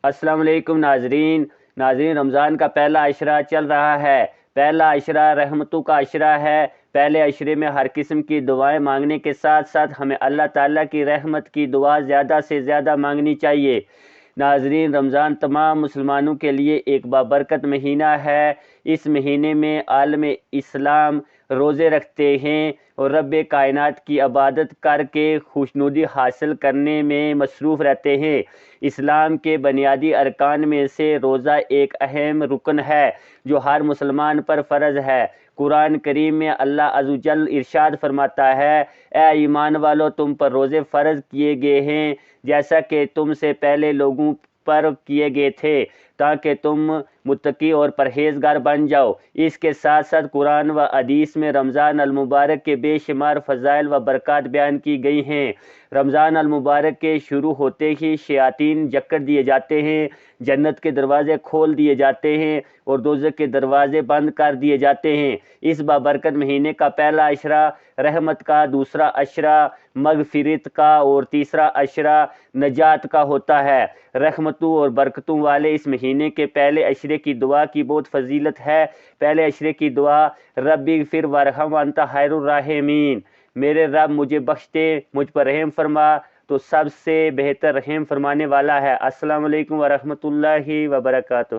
السلام علیکم ناظرین رمضان کا پہلا عشرہ چل رہا ہے۔ پہلا عشرہ رحمتوں کا عشرہ ہے۔ پہلے عشرے میں ہر قسم کی دعائیں مانگنے کے ساتھ ساتھ ہمیں اللہ تعالیٰ کی رحمت کی دعا زیادہ سے زیادہ مانگنی چاہیے۔ ناظرین، رمضان تمام مسلمانوں کے لیے ایک بابرکت مہینہ ہے۔ اس مہینے میں عالم اسلام روزے رکھتے ہیں اور رب کائنات کی عبادت کر کے خوشنودی حاصل کرنے میں مصروف رہتے ہیں۔ اسلام کے بنیادی ارکان میں سے روزہ ایک اہم رکن ہے جو ہر مسلمان پر فرض ہے۔ قرآن کریم میں اللہ عز و جل ارشاد فرماتا ہے، اے ایمان والو، تم پر روزے فرض کیے گئے ہیں جیسا کہ تم سے پہلے لوگوں پر کیے گئے تھے تاکہ تم متقی اور پرہیزگار بن جاؤ۔ اس کے ساتھ ساتھ قرآن و حدیث میں رمضان المبارک کے بے شمار فضائل و برکات بیان کی گئی ہیں۔ رمضان المبارک کے شروع ہوتے ہی شیاطین جکڑ دیے جاتے ہیں، جنت کے دروازے کھول دیے جاتے ہیں اور دوزخ کے دروازے بند کر دیے جاتے ہیں۔ اس بابرکت مہینے کا پہلا عشرہ رحمت کا، دوسرا عشرہ مغفرت کا اور تیسرا عشرہ نجات کا ہوتا ہے۔ رحمتوں اور برکتوں والے اس مہینے کے پہلے عشرے کی دعا کی بہت فضیلت ہے۔ پہلے عشرے کی دعا، ربی اغفر وارحم وانت خیر الراحمین، میرے رب مجھے بخش دے، مجھ پر رحم فرما، تو سب سے بہتر رحم فرمانے والا ہے۔ السلام علیکم ورحمۃ اللہ وبرکاتہ۔